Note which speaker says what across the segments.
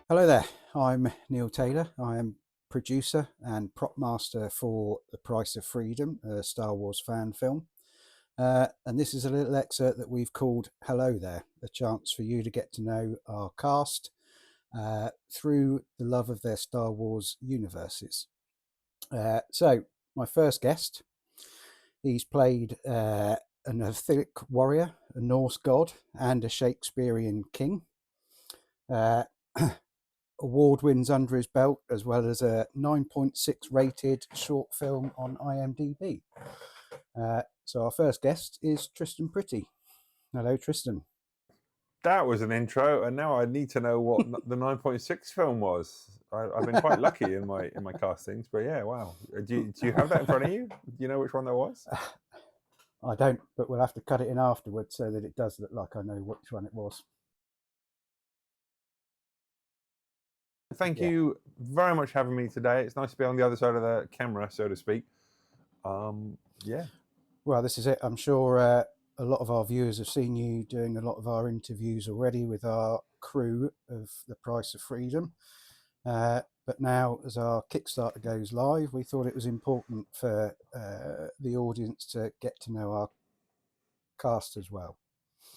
Speaker 1: Hello there, I'm Neil Taylor. I am producer and prop master for The Price of Freedom, a Star Wars fan film. And this is a little excerpt that we've called Hello There, a chance for you to get to know our cast through the love of their Star Wars universes. So, my first guest, he's played an Athilic warrior, a Norse god, and a Shakespearean king. Award wins under his belt, as well as a 9.6 rated short film on IMDb. So our first guest is Tristan Pretty. Hello, Tristan.
Speaker 2: That was an intro, and now I need to know what the 9.6 film was. I've been quite lucky in my castings, but yeah, wow. Do you have that in front of you? Do you know which one that was?
Speaker 1: I don't, but we'll have to cut it in afterwards so that it does look like I know which one it was.
Speaker 2: Thank you very much for having me today. It's nice to be on the other side of the camera, so to speak. Yeah.
Speaker 1: Well, this is it. I'm sure a lot of our viewers have seen you doing a lot of our interviews already with our crew of The Price of Freedom. But now, as our Kickstarter goes live, we thought it was important for the audience to get to know our cast as well.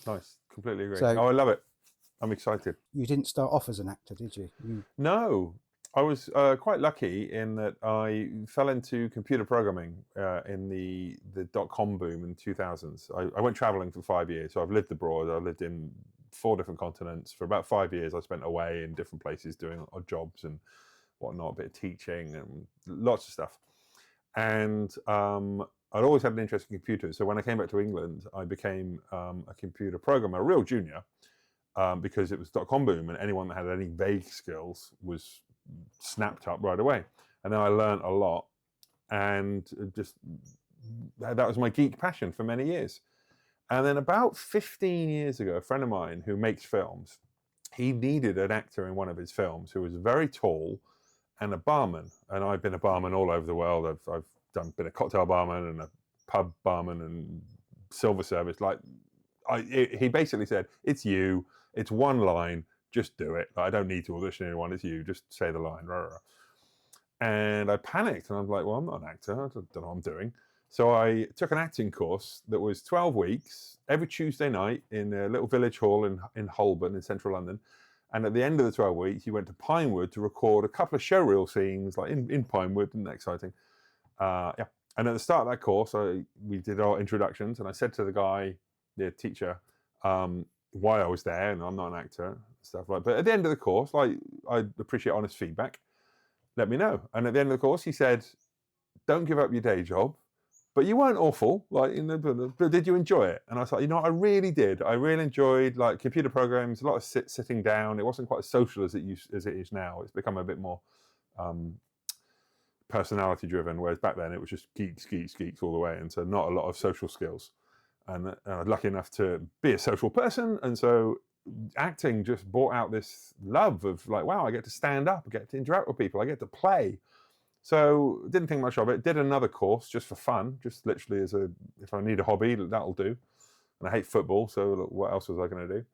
Speaker 2: Nice. Completely agree.
Speaker 1: So,
Speaker 2: I love it. I'm excited.
Speaker 1: You didn't start off as an actor, did you?
Speaker 2: No. I was quite lucky in that I fell into computer programming in the .com boom in 2000s. I went traveling for 5 years. So I've lived abroad. I lived in 4 different continents. For about 5 years, I spent away in different places doing odd jobs and whatnot, a bit of teaching and lots of stuff. And I'd always had an interest in computers. So when I came back to England, I became a computer programmer, a real junior, because it was .com boom, and anyone that had any vague skills was snapped up right away. And then I learned a lot, and just that was my geek passion for many years. And then about 15 years ago, a friend of mine who makes films, he needed an actor in one of his films who was very tall and a barman. And I've been a barman all over the world. I've been a cocktail barman and a pub barman and silver service. He basically said, "It's you. It's one line. Just do it. I don't need to audition anyone. It's you. Just say the line." And I panicked, and I'm like, "Well, I'm not an actor. I don't know what I'm doing." So I took an acting course that was 12 weeks, every Tuesday night in a little village hall in Holborn in central London. And at the end of the 12 weeks, you went to Pinewood to record a couple of showreel scenes, like in Pinewood, and exciting. Yeah. And at the start of that course, we did our introductions, and I said to the guy, the teacher, why I was there, and I'm not an actor, stuff like. But at the end of the course, I appreciate honest feedback. Let me know. And at the end of the course, he said, "Don't give up your day job, but you weren't awful. But did you enjoy it?" And I was like, I really did. I really enjoyed computer programs, a lot of sitting down. It wasn't quite as social as it is now. It's become a bit more personality driven, whereas back then it was just geeks all the way, and so not a lot of social skills. And I was lucky enough to be a social person, and so acting just brought out this love of wow, I get to stand up, I get to interact with people, I get to play. So didn't think much of it. Did another course just for fun, just literally if I need a hobby, that'll do. And I hate football, so what else was I going to do?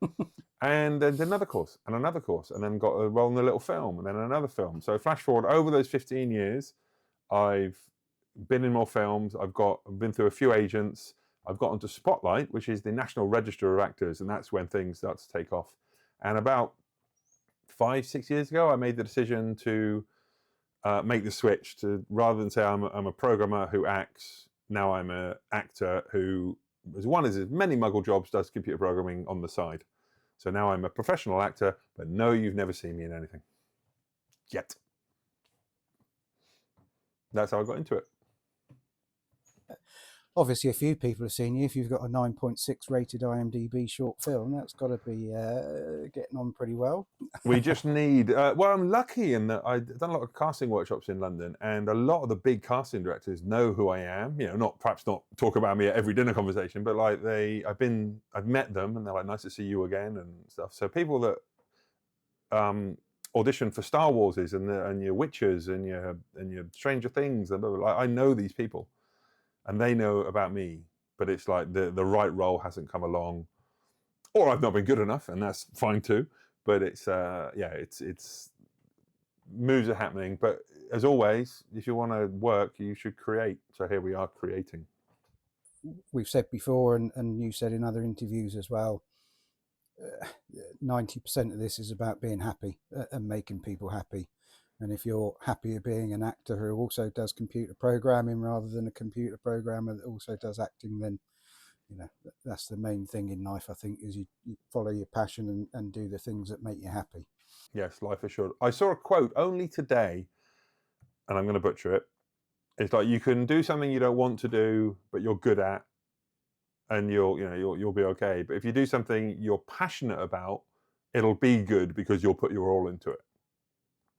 Speaker 2: And then did another course, and then got a role in a little film, and then another film. So flash forward over those 15 years, I've been in more films. I've been through a few agents. I've got onto Spotlight, which is the National Register of Actors, and that's when things start to take off. And about 5-6 years ago, I made the decision to make the switch to, rather than say I'm a programmer who acts, now I'm an actor who, as many muggle jobs, does computer programming on the side. So now I'm a professional actor, but no, you've never seen me in anything. Yet. That's how I got into it.
Speaker 1: Obviously, a few people have seen you. If you've got a 9.6 rated IMDb short film, that's got to be getting on pretty well.
Speaker 2: We just need, well, I'm lucky in that I've done a lot of casting workshops in London, and a lot of the big casting directors know who I am. Perhaps not talk about me at every dinner conversation, but I've met them, and they're like, "Nice to see you again," and stuff. So people that audition for Star Warses and your Witchers and your Stranger Things, and I know these people. And they know about me, but it's like the right role hasn't come along, or I've not been good enough, and that's fine too. but it's it's moves are happening. But as always, if you want to work, you should create. So here we are creating.
Speaker 1: We've said before, and you said in other interviews as well, 90% of this is about being happy and making people happy. And if you're happier being an actor who also does computer programming rather than a computer programmer that also does acting, then that's the main thing in life, I think, is you follow your passion and do the things that make you happy.
Speaker 2: Yes, life is short. I saw a quote only today, and I'm going to butcher it. It's like, you can do something you don't want to do, but you're good at, and you'll be okay. But if you do something you're passionate about, it'll be good because you'll put your all into it.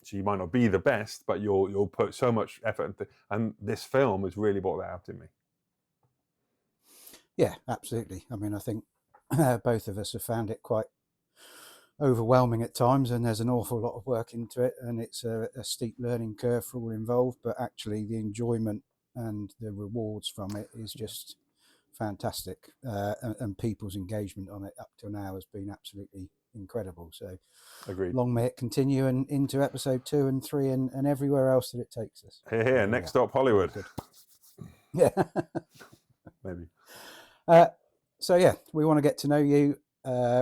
Speaker 2: So you might not be the best, but you'll put so much effort into, and this film has really brought that out in me.
Speaker 1: Yeah, absolutely. I mean, I think both of us have found it quite overwhelming at times, and there's an awful lot of work into it, and it's a steep learning curve for all involved, but actually the enjoyment and the rewards from it is just fantastic, and people's engagement on it up till now has been absolutely incredible. So
Speaker 2: Agreed.
Speaker 1: long may it continue, and into episode 2 and 3 and everywhere else that it takes us.
Speaker 2: Here, next stop Hollywood.
Speaker 1: Yeah.
Speaker 2: Maybe.
Speaker 1: So yeah, we want to get to know you.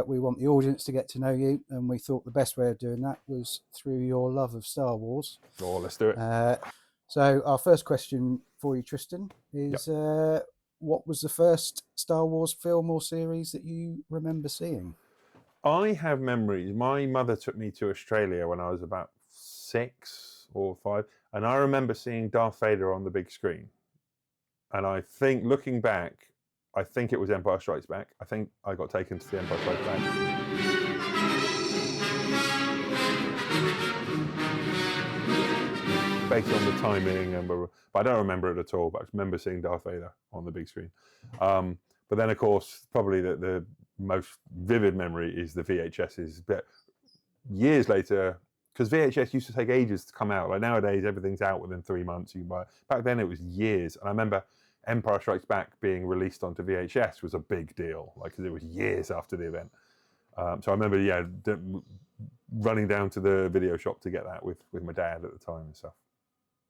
Speaker 1: We want the audience to get to know you, and we thought the best way of doing that was through your love of Star Wars.
Speaker 2: Oh, let's do it.
Speaker 1: So our first question for you, Tristan, is what was the first Star Wars film or series that you remember seeing?
Speaker 2: I have memories. My mother took me to Australia when I was about 6 or 5, and I remember seeing Darth Vader on the big screen. And I think, looking back, I think it was Empire Strikes Back. I think I got taken to see Empire Strikes Back. Based on the timing, but I don't remember it at all. But I remember seeing Darth Vader on the big screen. But then, of course, probably the most vivid memory is the VHSs. But years later, because VHS used to take ages to come out. Like nowadays, everything's out within 3 months. You can buy it. Back then, it was years. And I remember Empire Strikes Back being released onto VHS was a big deal, like, because it was years after the event. So I remember, running down to the video shop to get that with my dad at the time and stuff.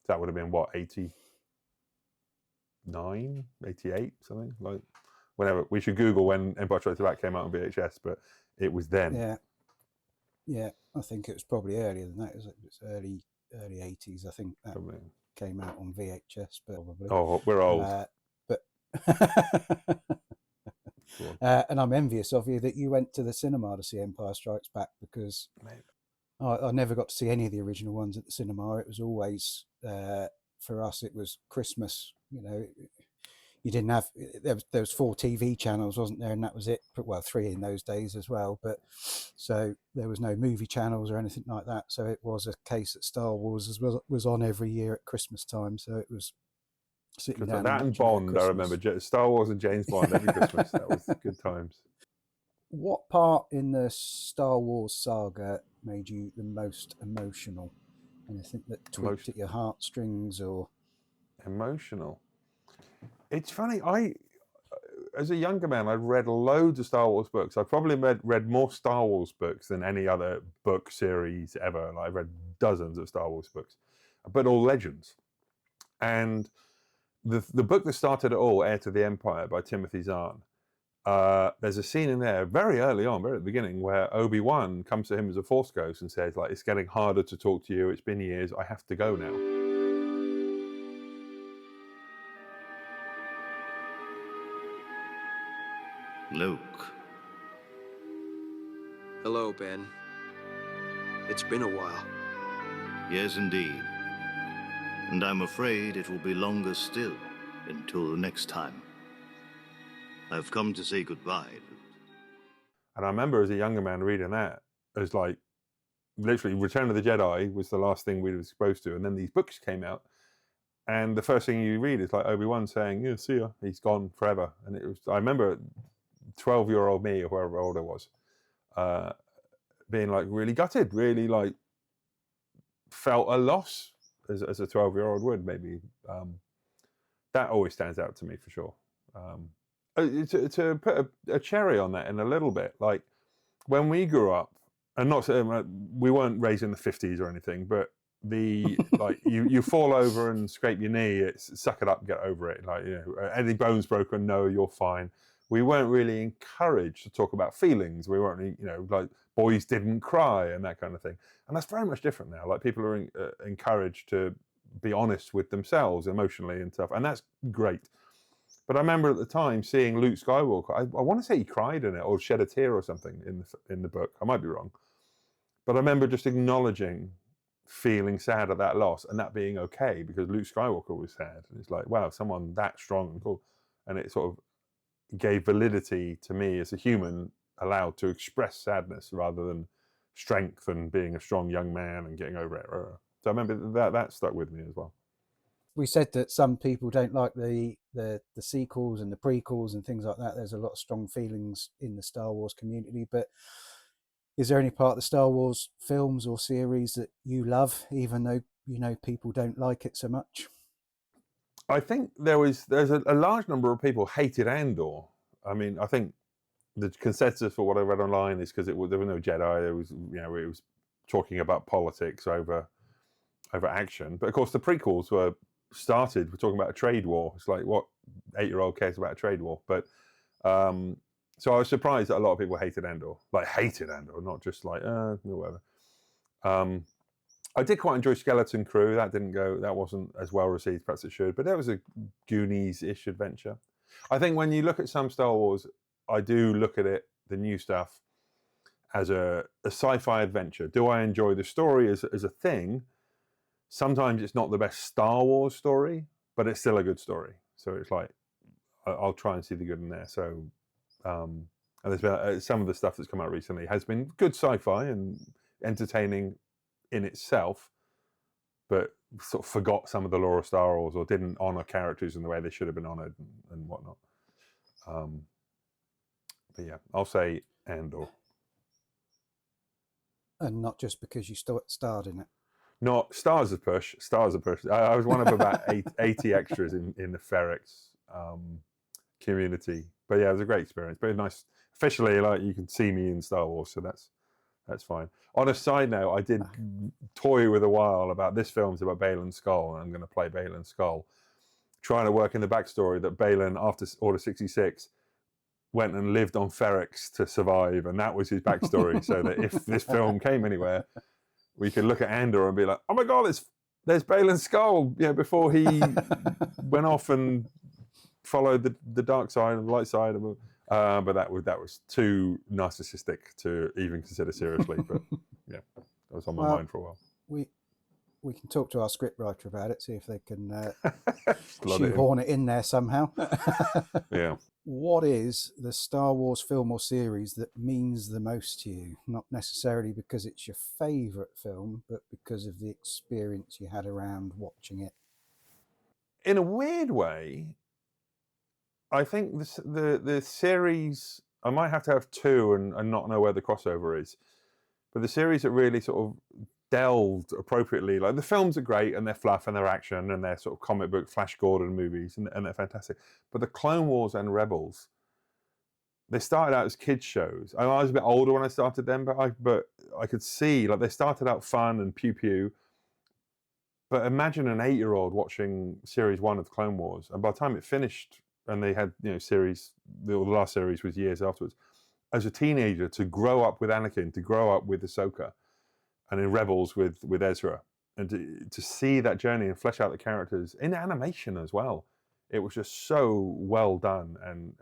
Speaker 2: So that would have been what, 89, 88, something like. Whenever we should Google when Empire Strikes Back came out on VHS, but it was then.
Speaker 1: Yeah, I think it was probably earlier than that. It was early 80s, I think. That probably came out on VHS, but probably.
Speaker 2: Oh, we're old.
Speaker 1: And I'm envious of you that you went to the cinema to see Empire Strikes Back, because I never got to see any of the original ones at the cinema. It was always, for us, it was Christmas. You didn't have, there was 4 TV channels, wasn't there? And that was it. Well, 3 in those days as well. But so there was no movie channels or anything like that. So it was a case that Star Wars was on every year at Christmas time. So it was sitting down.
Speaker 2: That and Bond, I remember. Star Wars and James Bond every Christmas. That was good times.
Speaker 1: What part in the Star Wars saga made you the most emotional? Anything that tweaked at your heartstrings or?
Speaker 2: Emotional. It's funny, as a younger man, I'd read loads of Star Wars books. I probably read more Star Wars books than any other book series ever. Like, I've read dozens of Star Wars books, but all legends. And the book that started it all, Heir to the Empire by Timothy Zahn, there's a scene in there very early on, very at the beginning, where Obi-Wan comes to him as a Force ghost and says, like, it's getting harder to talk to you. It's been years. I have to go now.
Speaker 3: Luke.
Speaker 4: Hello, Ben. It's been a while.
Speaker 3: Yes, indeed. And I'm afraid it will be longer still until the next time. I've come to say goodbye, Luke.
Speaker 2: And I remember as a younger man reading that as, like, literally Return of the Jedi was the last thing we were exposed to. And then these books came out. And the first thing you read is like Obi-Wan saying, yeah, see ya. He's gone forever. And it was, I remember 12-year-old me, or whoever old I was, being like really gutted, really like felt a loss as a 12-year-old would, maybe. That always stands out to me for sure. To put a cherry on that in a little bit, like when we grew up, and not we weren't raised in the 50s or anything, but the like you fall over and scrape your knee, it's suck it up, get over it. Like, you know, any bones broken, no, you're fine. We weren't really encouraged to talk about feelings. We weren't, you know, like boys didn't cry and that kind of thing. And that's very much different now. Like people are encouraged to be honest with themselves emotionally and stuff, and that's great. But I remember at the time seeing Luke Skywalker. I want to say he cried in it or shed a tear or something in the book. I might be wrong, but I remember just acknowledging feeling sad at that loss and that being okay because Luke Skywalker was sad. And it's like, wow, someone that strong and cool, and it sort of gave validity to me as a human allowed to express sadness rather than strength and being a strong young man and getting over it. So I remember that stuck with me as well.
Speaker 1: We said that some people don't like the sequels and the prequels and things like that. There's a lot of strong feelings in the Star Wars community, but is there any part of the Star Wars films or series that you love, even though you know people don't like it so much?
Speaker 2: I think there's a large number of people hated Andor. I mean, I think the consensus for what I read online is because there were no Jedi. There was, you know, it was talking about politics over action. But of course, the prequels we're talking about a trade war. It's like, what 8-year-old cares about a trade war? But so I was surprised that a lot of people hated Andor, not just like whatever. I did quite enjoy Skeleton Crew. That wasn't as well received, perhaps it should, but that was a Goonies-ish adventure. I think when you look at some Star Wars, I do look at it, the new stuff, as a sci-fi adventure. Do I enjoy the story as a thing? Sometimes it's not the best Star Wars story, but it's still a good story. So it's like, I'll try and see the good in there. So, and there's been some of the stuff that's come out recently has been good sci-fi and entertaining in itself, but sort of forgot some of the lore of Star Wars or didn't honor characters in the way they should have been honored and whatnot. But yeah, I'll say Andor.
Speaker 1: And not just because you starred in it.
Speaker 2: Not Stars of Push. I was one of about 80 extras in the Ferrex community. But yeah, it was a great experience. But nice. Officially, like, you can see me in Star Wars, so that's fine. On a side note, I did toy with a while about this film's about Baylan Skoll, and I'm going to play Baylan Skoll, trying to work in the backstory that Baylan, after Order 66, went and lived on Ferrex to survive, and that was his backstory. So that if this film came anywhere, we could look at Andor and be like, "Oh my God, there's Baylan Skoll!" You know, before he went off and followed the dark side and the light side. But that was too narcissistic to even consider seriously. But yeah, that was on my mind for a while.
Speaker 1: We can talk to our scriptwriter about it, see if they can shoehorn it in there somehow.
Speaker 2: Yeah.
Speaker 1: What is the Star Wars film or series that means the most to you? Not necessarily because it's your favourite film, but because of the experience you had around watching it.
Speaker 2: In a weird way, I think the series, I might have to have two and not know where the crossover is, but the series that really sort of delved appropriately, like the films are great and they're fluff and they're action and they're sort of comic book Flash Gordon movies and they're fantastic, but the Clone Wars and Rebels, they started out as kids shows. I was a bit older when I started them, but I could see, like, they started out fun and pew pew, but imagine an 8-year-old watching series 1 of the Clone Wars, and by the time it finished and they had, you know, the last series was years afterwards, as a teenager, to grow up with Anakin, to grow up with Ahsoka, and in Rebels with Ezra, and to see that journey and flesh out the characters in animation as well. It was just so well done, and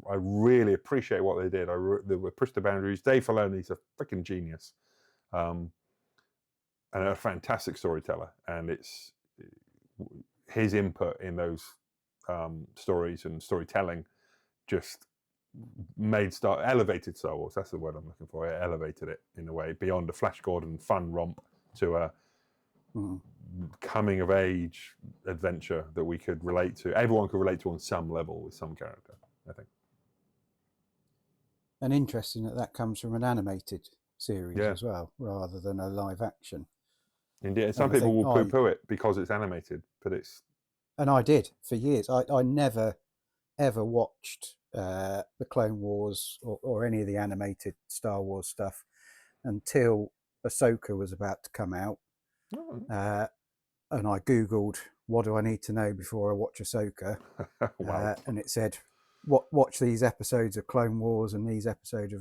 Speaker 2: I really appreciate what they did. They pushed the boundaries. Dave Filoni's a freaking genius, and a fantastic storyteller, and it's his input in those stories and storytelling just elevated Star Wars. That's the word I'm looking for. It elevated it in a way beyond a Flash Gordon fun romp to a coming of age adventure that we could relate to. Everyone could relate to on some level with some character, I think.
Speaker 1: And interesting that comes from an animated series as well, rather than a live action.
Speaker 2: Indeed, some people will poo-poo it because it's animated, but it's...
Speaker 1: And I did for years. I never ever watched the Clone Wars or any of the animated Star Wars stuff until Ahsoka was about to come out.
Speaker 2: Oh.
Speaker 1: And I Googled, what do I need to know before I watch Ahsoka?
Speaker 2: Wow.
Speaker 1: And it said, watch these episodes of Clone Wars and these episodes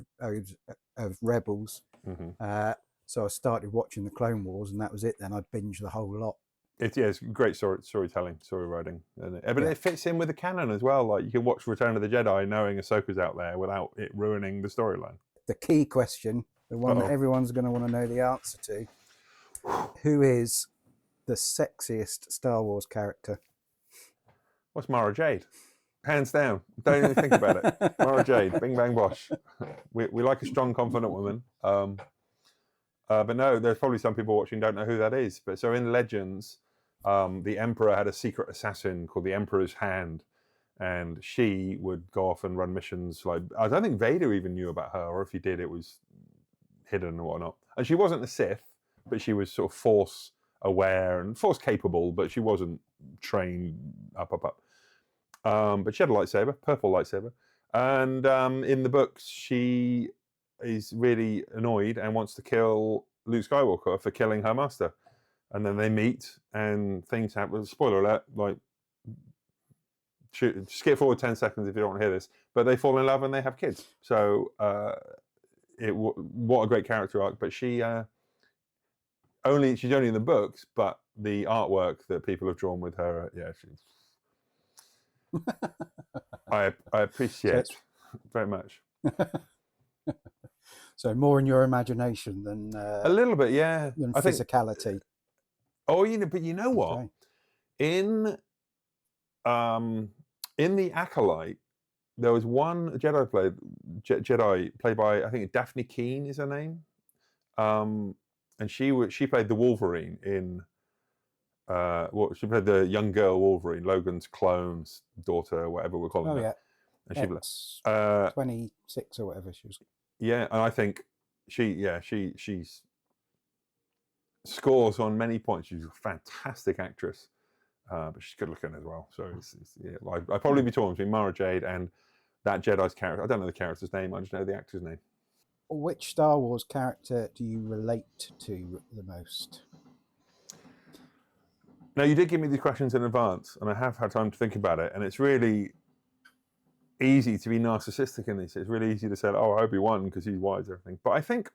Speaker 1: of Rebels.
Speaker 2: Mm-hmm.
Speaker 1: So I started watching the Clone Wars, and that was it. Then I'd binge the whole lot.
Speaker 2: It's great storytelling, story writing, but
Speaker 1: Yeah.
Speaker 2: it fits in with the canon as well. Like you can watch Return of the Jedi knowing Ahsoka's out there without it ruining the storyline.
Speaker 1: The key question, the one that everyone's going to want to know the answer to: who is the sexiest Star Wars character?
Speaker 2: What's Mara Jade? Hands down. Don't even think about it. Mara Jade, bing bang bosh. We like a strong, confident woman. But no, there's probably some people watching don't know who that is. But so in Legends, the Emperor had a secret assassin called the Emperor's Hand, and she would go off and run missions. Like I don't think Vader even knew about her, or if he did, it was hidden and whatnot. And she wasn't a Sith, but she was sort of Force aware and Force capable, but she wasn't trained up. But she had a lightsaber, purple lightsaber, and in the books she is really annoyed and wants to kill Luke Skywalker for killing her master. And then they meet and things happen. Spoiler alert, like skip forward 10 seconds if you don't want to hear this, but they fall in love and they have kids. So what a great character arc. But she's only in the books, but the artwork that people have drawn with her, I appreciate very much.
Speaker 1: So more in your imagination than
Speaker 2: a little bit, yeah.
Speaker 1: Than
Speaker 2: I
Speaker 1: physicality.
Speaker 2: Think, but you know what?
Speaker 1: Okay.
Speaker 2: In the Acolyte, there was one Jedi played by, I think Daphne Keane is her name, and she played the Wolverine in. She played the young girl Wolverine, Logan's clone's daughter, whatever we're calling her.
Speaker 1: Yeah.
Speaker 2: And
Speaker 1: she's 26 or whatever she was.
Speaker 2: Yeah, and I think she's scores on many points. She's a fantastic actress, but she's good looking as well. So I'd probably be torn between Mara Jade and that Jedi's character. I don't know the character's name. I just know the actor's name.
Speaker 1: Which Star Wars character do you relate to the most?
Speaker 2: Now, you did give me these questions in advance, and I have had time to think about it, and it's really easy to be narcissistic in this. It's really easy to say, "Oh, Obi-Wan because he's wise and everything." But I think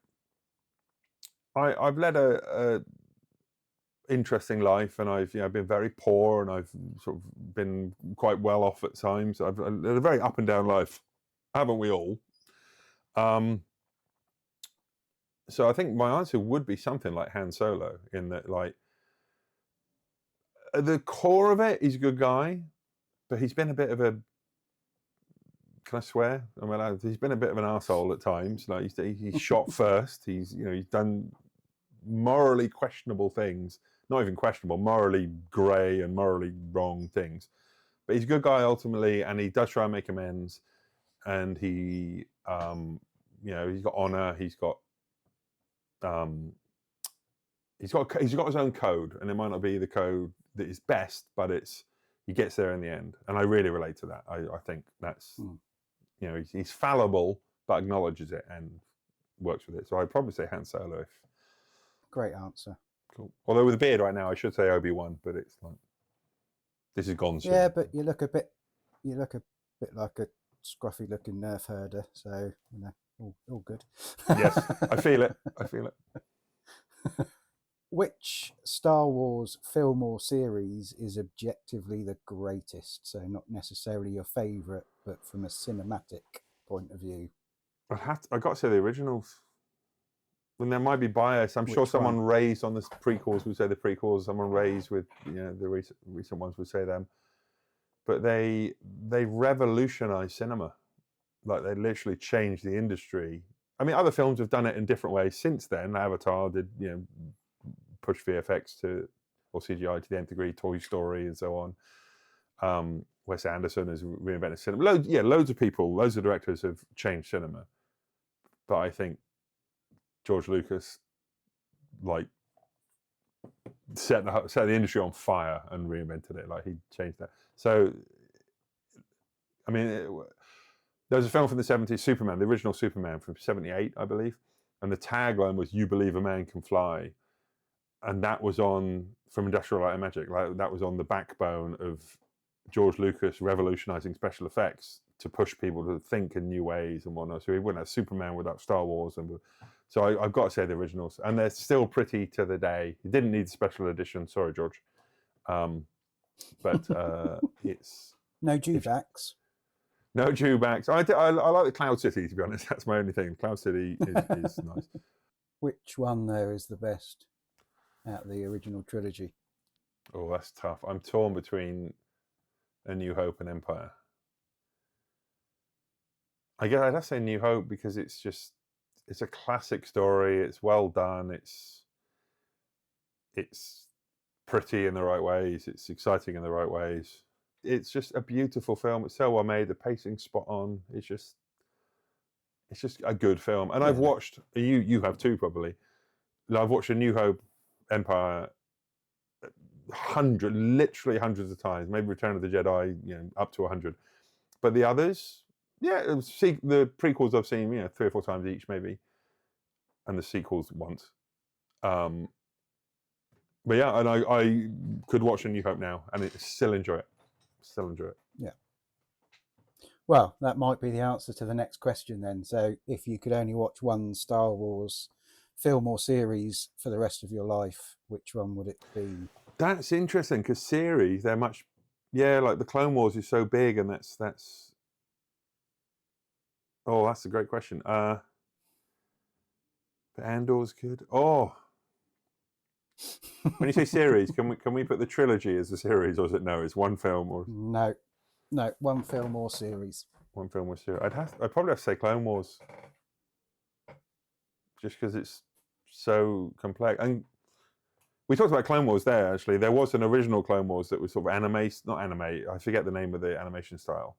Speaker 2: I've led a interesting life, and I've been very poor, and I've sort of been quite well off at times. I've led a very up and down life, haven't we all? So I think my answer would be something like Han Solo, in that, like, at the core of it, he's a good guy, but he's been a bit of a, can I swear? I mean, he's been a bit of an arsehole at times. Like he's shot first. He's done morally questionable things. Not even questionable, morally grey and morally wrong things. But he's a good guy ultimately, and he does try and make amends. And he, he's got honor. He's got his own code, and it might not be the code that is best, but he gets there in the end. And I really relate to that. I think that's. He's fallible, but acknowledges it and works with it. So I'd probably say Han Solo.
Speaker 1: Great answer.
Speaker 2: Cool. Although with a beard right now, I should say Obi-Wan, but it's like this is gone soon.
Speaker 1: Yeah, but you look a bit like a scruffy-looking nerf herder. So all good.
Speaker 2: Yes, I feel it.
Speaker 1: Which Star Wars film or series is objectively the greatest? So not necessarily your favourite, but from a cinematic point of view.
Speaker 2: I got to say the originals. And there might be bias. I'm sure someone raised on the prequels would say the prequels. Someone raised with the recent ones would say them. But they revolutionized cinema. Like they literally changed the industry. I mean, other films have done it in different ways since then. Avatar did push VFX or CGI to the nth degree. Toy Story and so on. Wes Anderson has reinvented cinema. Loads of people, loads of directors have changed cinema. But I think George Lucas, like, set the industry on fire and reinvented it. Like, he changed that. So, I mean, there was a film from the 70s, Superman, the original Superman from 78, I believe. and the tagline was "You believe a man can fly," and that was on from Industrial Light and Magic. Like that was on the backbone of George Lucas revolutionizing special effects to push people to think in new ways and whatnot. So we wouldn't have Superman without Star Wars, and so I've got to say the originals, and they're still pretty to the day. You didn't need special edition, sorry, George, but it's
Speaker 1: no dewbacks.
Speaker 2: No dewbacks. I like the Cloud City, to be honest. That's my only thing. Cloud City is nice.
Speaker 1: Which one though is the best out of the original trilogy?
Speaker 2: Oh, that's tough. I'm torn between A New Hope and Empire. I guess I'd have to say New Hope because it's a classic story. It's well done. It's pretty in the right ways. It's exciting in the right ways. It's just a beautiful film. It's so well made. The pacing's spot on. It's just a good film. And I've watched, you have too probably. I've watched A New Hope, Empire, literally hundreds of times. Maybe Return of the Jedi, up to 100. But the others, the prequels I've seen, 3 or 4 times each maybe, and the sequels once. But yeah, and I could watch A New Hope now and still enjoy it.
Speaker 1: Yeah. Well, that might be the answer to the next question then. So if you could only watch one Star Wars film or series for the rest of your life, which one would it be?
Speaker 2: That's interesting because series, they're much, like the Clone Wars is so big, and that's a great question. The Andor's good. Oh, when you say series, can we put the trilogy as a series, or is it no? It's one film or
Speaker 1: no, one film or series.
Speaker 2: One film or series. I'd probably have to say Clone Wars, just because it's so complex. And we talked about Clone Wars there. Actually, there was an original Clone Wars that was sort of not anime. I forget the name of the animation style,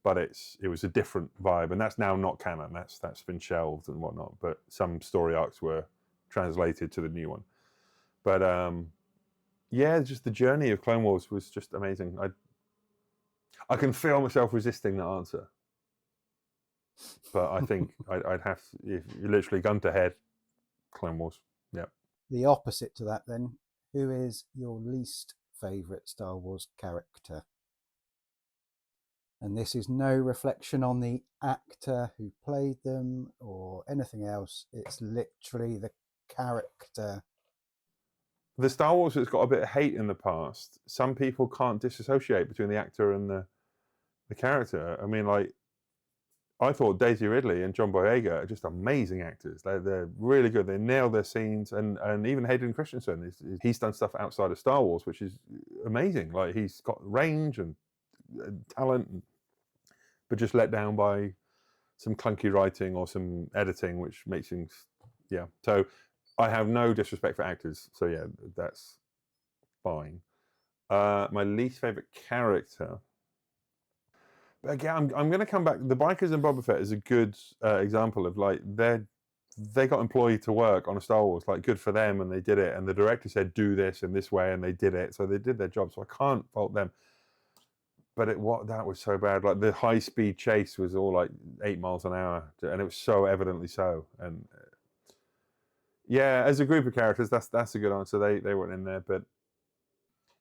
Speaker 2: but it was a different vibe, and that's now not canon. That's been shelved and whatnot. But some story arcs were translated to the new one. But just the journey of Clone Wars was just amazing. I can feel myself resisting that answer, but I think I'd have to, if you literally gun to head, Clone Wars. Yeah.
Speaker 1: The opposite to that, then, who is your least favourite Star Wars character? And this is no reflection on the actor who played them or anything else. It's literally the character.
Speaker 2: The Star Wars that's got a bit of hate in the past, some people can't disassociate between the actor and the character. I mean, like, I thought Daisy Ridley and John Boyega are just amazing actors. They're really good. They nail their scenes, and even Hayden Christensen, he's done stuff outside of Star Wars, which is amazing. Like, he's got range and talent, but just let down by some clunky writing or some editing, which makes things, So I have no disrespect for actors, so that's fine. My least favorite character. But again, I'm going to come back. The Bikers and Boba Fett is a good example of, like, they got employed to work on a Star Wars. Like, good for them, and they did it. And the director said, do this in this way, and they did it. So they did their job. So I can't fault them. But that was so bad. Like, the high-speed chase was all like 8 miles an hour, and it was so evidently so. And as a group of characters, that's a good answer. They weren't in there, but.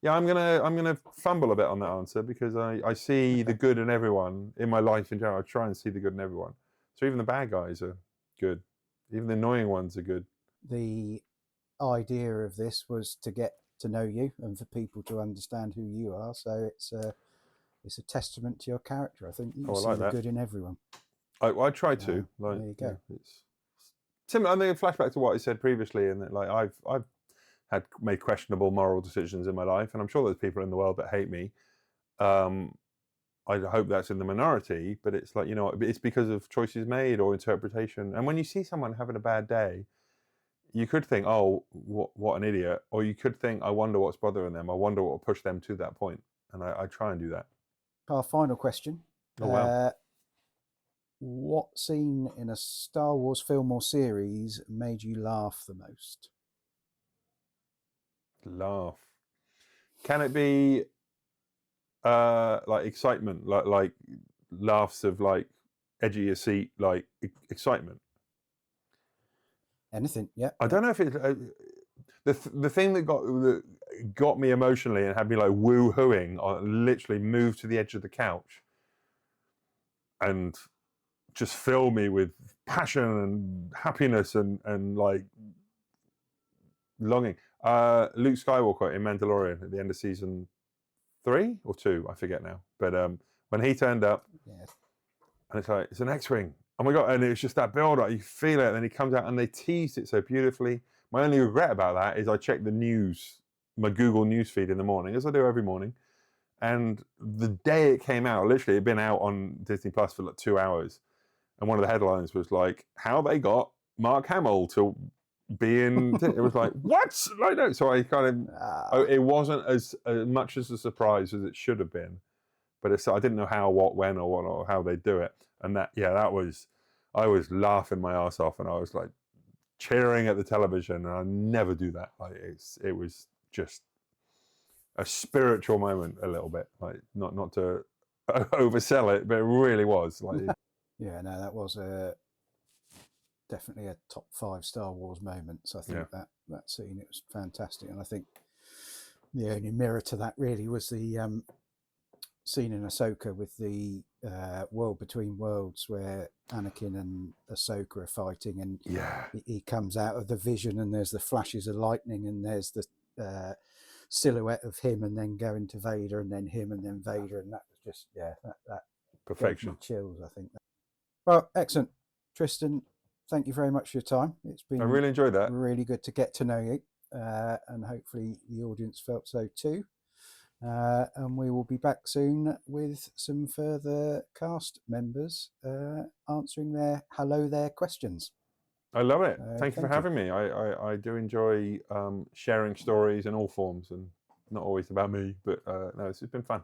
Speaker 2: Yeah, I'm gonna fumble a bit on that answer because I see the good in everyone in my life in general. I try and see the good in everyone. So even the bad guys are good. Even the annoying ones are good.
Speaker 1: The idea of this was to get to know you and for people to understand who you are. So it's a testament to your character. I think you see the good in everyone.
Speaker 2: I try to. Like,
Speaker 1: there you go.
Speaker 2: It's similar. I think a flashback to what I said previously, and that, like, I've had made questionable moral decisions in my life, and I'm sure there's people in the world that hate me. I hope that's in the minority, but it's like, it's because of choices made or interpretation. And when you see someone having a bad day, you could think, oh, what an idiot, or you could think, I wonder what's bothering them. I wonder what will push them to that point. And I try and do that.
Speaker 1: Our final question.
Speaker 2: Oh, wow.
Speaker 1: What scene in a Star Wars film or series made you laugh the most?
Speaker 2: Laugh. Can it be like excitement, like laughs of, like, edge of your seat, like excitement?
Speaker 1: anything. Yeah.
Speaker 2: I don't know if it's the thing that got me emotionally and had me like woo-hooing. I literally moved to the edge of the couch and just filled me with passion and happiness and like longing. Luke Skywalker in Mandalorian at the end of season 3 or 2, I forget now. But when he turned up,
Speaker 1: Yeah.
Speaker 2: and it's like, it's an X-wing. Oh my God, and it's just that build-up, you feel it, and then he comes out and they teased it so beautifully. My only regret about that is I checked the news, my Google news feed in the morning, as I do every morning. And the day it came out, literally it'd been out on Disney Plus for like 2 hours. And one of the headlines was like, how they got Mark Hamill to be in, it was like, what? Like, no. So I kind of, it wasn't as much as a surprise as it should have been. But I didn't know how, what, when, or what, or how they do it. And that, yeah, I was laughing my ass off, and I was like cheering at the television, and I never do that. Like it was just a spiritual moment, a little bit. Like not to oversell it, but it really was. Like,
Speaker 1: Yeah, no, that was definitely a top 5 Star Wars moments. I think that scene, it was fantastic, and I think the only mirror to that really was the scene in Ahsoka with the world between worlds where Anakin and Ahsoka are fighting, and he comes out of the vision, and there's the flashes of lightning, and there's the silhouette of him, and then going to Vader, and then him, and then Vader, and that was just that
Speaker 2: perfection.
Speaker 1: gave me chills. I think. Well, excellent, Tristan. Thank you very much for your time. It's been
Speaker 2: I really enjoyed that.
Speaker 1: Really good to get to know you, and hopefully the audience felt so too. And we will be back soon with some further cast members answering their hello there questions.
Speaker 2: I love it. Thank you for having me. I do enjoy sharing stories in all forms, and not always about me, but no, it's been fun.